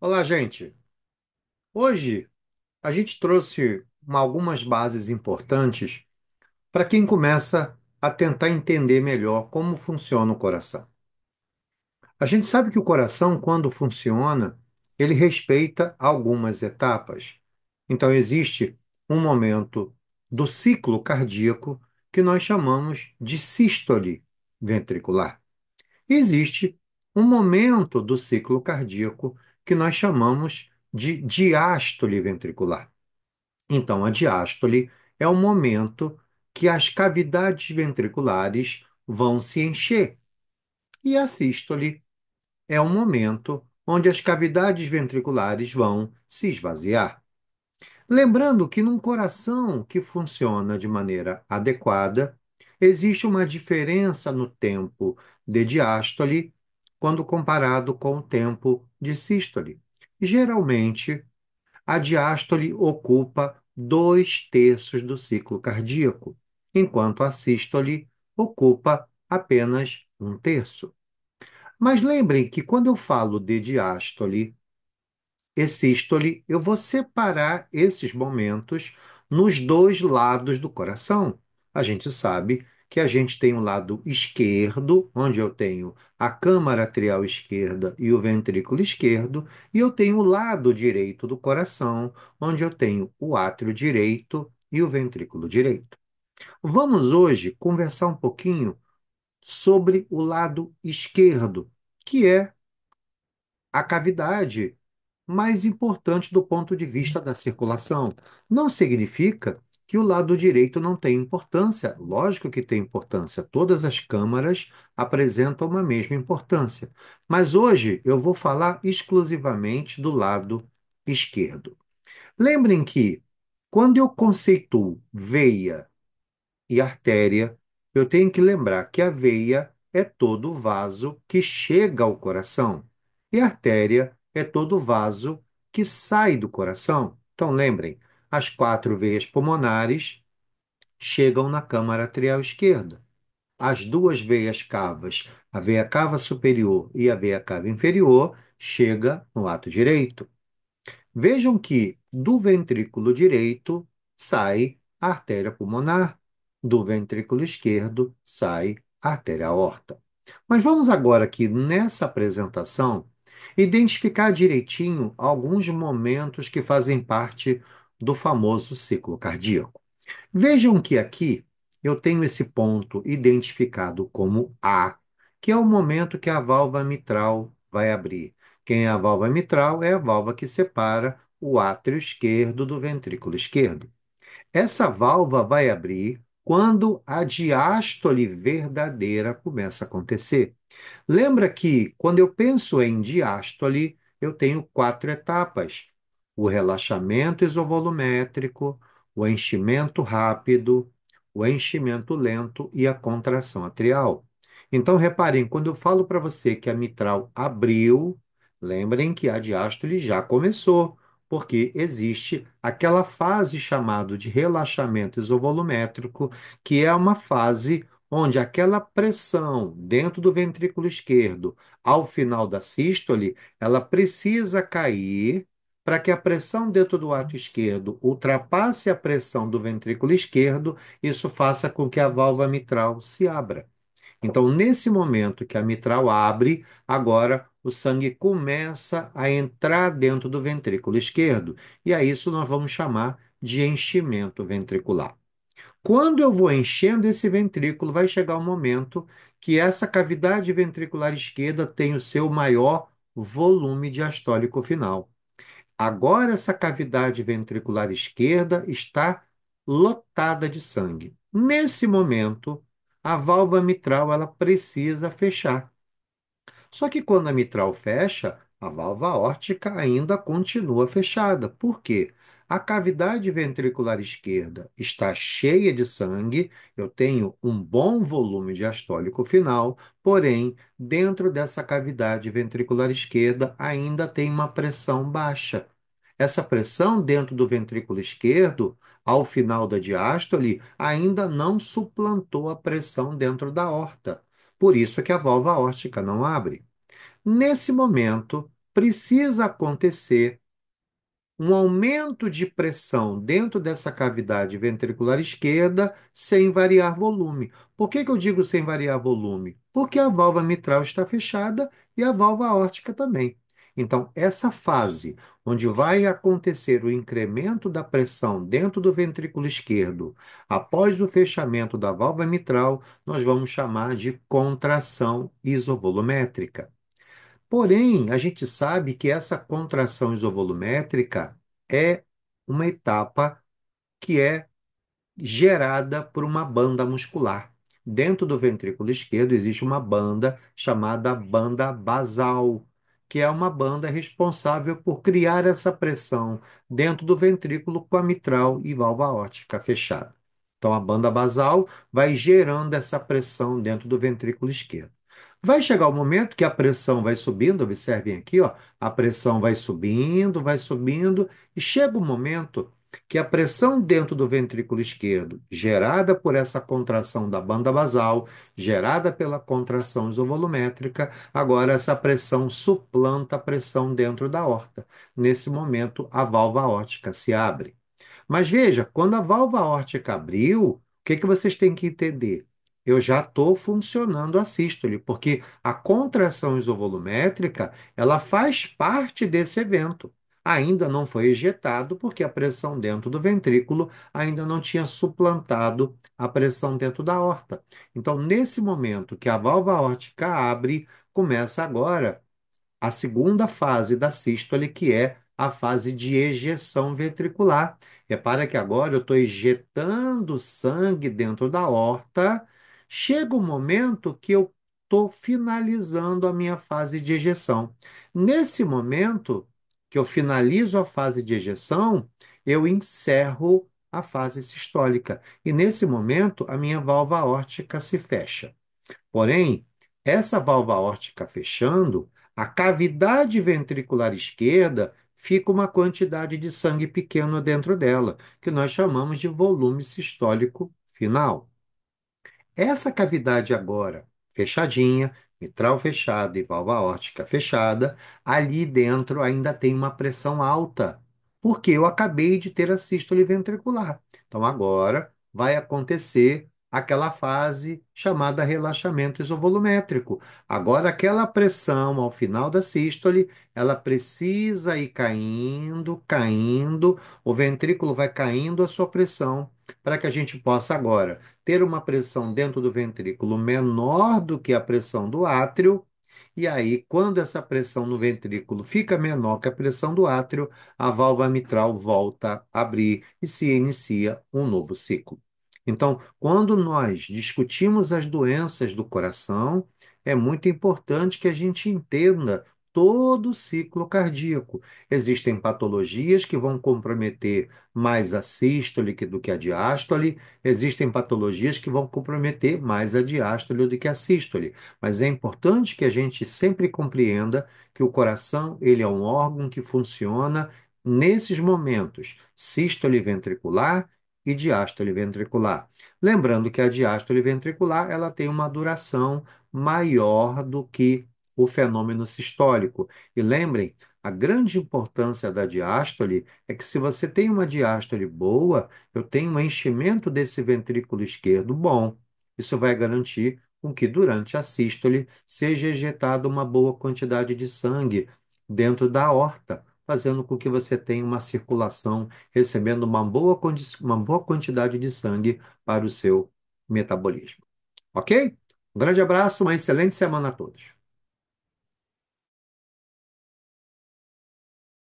Olá, gente. Hoje a gente trouxe algumas bases importantes para quem começa a tentar entender melhor como funciona o coração. A gente sabe que o coração, quando funciona, ele respeita algumas etapas. Então, existe um momento do ciclo cardíaco que nós chamamos de sístole ventricular. E existe um momento do ciclo cardíaco que nós chamamos de diástole ventricular. Então, a diástole é o momento que as cavidades ventriculares vão se encher, e a sístole é o momento onde as cavidades ventriculares vão se esvaziar. Lembrando que num coração que funciona de maneira adequada, existe uma diferença no tempo de diástole quando comparado com o tempo de sístole. Geralmente, a diástole ocupa 2/3 do ciclo cardíaco, enquanto a sístole ocupa apenas 1/3. Mas lembrem que quando eu falo de diástole e sístole, eu vou separar esses momentos nos dois lados do coração. A gente sabe que a gente tem o lado esquerdo, onde eu tenho a câmara atrial esquerda e o ventrículo esquerdo, e eu tenho o lado direito do coração, onde eu tenho o átrio direito e o ventrículo direito. Vamos hoje conversar um pouquinho sobre o lado esquerdo, que é a cavidade mais importante do ponto de vista da circulação. Não significa que o lado direito não tem importância. Lógico que tem importância. Todas as câmaras apresentam uma mesma importância. Mas hoje eu vou falar exclusivamente do lado esquerdo. Lembrem que quando eu conceituo veia e artéria, eu tenho que lembrar que a veia é todo o vaso que chega ao coração e a artéria é todo o vaso que sai do coração. Então, lembrem, as 4 veias pulmonares chegam na câmara atrial esquerda. As 2 veias cavas, a veia cava superior e a veia cava inferior, chega no ato direito. Vejam que do ventrículo direito sai a artéria pulmonar, do ventrículo esquerdo sai a artéria aorta. Mas vamos agora aqui nessa apresentação identificar direitinho alguns momentos que fazem parte do famoso ciclo cardíaco. Vejam que aqui eu tenho esse ponto identificado como A, que é o momento que a válvula mitral vai abrir. Quem é a válvula mitral é a válvula que separa o átrio esquerdo do ventrículo esquerdo. Essa válvula vai abrir quando a diástole verdadeira começa a acontecer. Lembra que quando eu penso em diástole, eu tenho 4 etapas: o relaxamento isovolumétrico, o enchimento rápido, o enchimento lento e a contração atrial. Então, reparem, quando eu falo para você que a mitral abriu, lembrem que a diástole já começou, porque existe aquela fase chamada de relaxamento isovolumétrico, que é uma fase onde aquela pressão dentro do ventrículo esquerdo, ao final da sístole, ela precisa cair para que a pressão dentro do átrio esquerdo ultrapasse a pressão do ventrículo esquerdo, isso faça com que a válvula mitral se abra. Então, nesse momento que a mitral abre, agora o sangue começa a entrar dentro do ventrículo esquerdo, e a isso nós vamos chamar de enchimento ventricular. Quando eu vou enchendo esse ventrículo, vai chegar o momento que essa cavidade ventricular esquerda tem o seu maior volume diastólico final. Agora, essa cavidade ventricular esquerda está lotada de sangue. Nesse momento, a válvula mitral ela precisa fechar. Só que quando a mitral fecha, a válvula aórtica ainda continua fechada. Por quê? A cavidade ventricular esquerda está cheia de sangue, eu tenho um bom volume diastólico final, porém, dentro dessa cavidade ventricular esquerda ainda tem uma pressão baixa. Essa pressão dentro do ventrículo esquerdo, ao final da diástole, ainda não suplantou a pressão dentro da aorta. Por isso é que a válvula aórtica não abre. Nesse momento, precisa acontecer um aumento de pressão dentro dessa cavidade ventricular esquerda sem variar volume. Por que que eu digo sem variar volume? Porque a válvula mitral está fechada e a válvula aórtica também. Então, essa fase onde vai acontecer o incremento da pressão dentro do ventrículo esquerdo após o fechamento da válvula mitral, nós vamos chamar de contração isovolumétrica. Porém, a gente sabe que essa contração isovolumétrica é uma etapa que é gerada por uma banda muscular. Dentro do ventrículo esquerdo existe uma banda chamada banda basal, que é uma banda responsável por criar essa pressão dentro do ventrículo com a mitral e válvula aórtica fechada. Então, a banda basal vai gerando essa pressão dentro do ventrículo esquerdo. Vai chegar o momento que a pressão vai subindo, observem aqui, ó, a pressão vai subindo, e chega o momento que a pressão dentro do ventrículo esquerdo, gerada por essa contração da banda basal, gerada pela contração isovolumétrica, agora essa pressão suplanta a pressão dentro da aorta. Nesse momento, a válvula aórtica se abre. Mas veja, quando a válvula aórtica abriu, o que que vocês têm que entender? Eu já estou funcionando a sístole, porque a contração isovolumétrica, ela faz parte desse evento. Ainda não foi ejetado, porque a pressão dentro do ventrículo ainda não tinha suplantado a pressão dentro da aorta. Então, nesse momento que a válvula aórtica abre, começa agora a segunda fase da sístole, que é a fase de ejeção ventricular. Repara que agora eu estou ejetando sangue dentro da aorta. Chega o momento que eu estou finalizando a minha fase de ejeção. Nesse momento que eu finalizo a fase de ejeção, eu encerro a fase sistólica. E nesse momento, a minha válvula aórtica se fecha. Porém, essa válvula aórtica fechando, a cavidade ventricular esquerda fica uma quantidade de sangue pequeno dentro dela, que nós chamamos de volume sistólico final. Essa cavidade agora fechadinha, mitral fechada e válvula aórtica fechada, ali dentro ainda tem uma pressão alta, porque eu acabei de ter a sístole ventricular. Então agora vai acontecer aquela fase chamada relaxamento isovolumétrico. Agora aquela pressão ao final da sístole, ela precisa ir caindo, caindo, o ventrículo vai caindo a sua pressão para que a gente possa agora ter uma pressão dentro do ventrículo menor do que a pressão do átrio, e aí, quando essa pressão no ventrículo fica menor que a pressão do átrio, a válvula mitral volta a abrir e se inicia um novo ciclo. Então, quando nós discutimos as doenças do coração, é muito importante que a gente entenda todo o ciclo cardíaco. Existem patologias que vão comprometer mais a sístole do que a diástole, existem patologias que vão comprometer mais a diástole do que a sístole, mas é importante que a gente sempre compreenda que o coração, ele é um órgão que funciona nesses momentos, sístole ventricular e diástole ventricular. Lembrando que a diástole ventricular, ela tem uma duração maior do que o fenômeno sistólico. E lembrem, a grande importância da diástole é que se você tem uma diástole boa, eu tenho um enchimento desse ventrículo esquerdo bom. Isso vai garantir com que durante a sístole seja ejetada uma boa quantidade de sangue dentro da aorta, fazendo com que você tenha uma circulação, recebendo uma boa quantidade de sangue para o seu metabolismo. Ok? Um grande abraço, uma excelente semana a todos.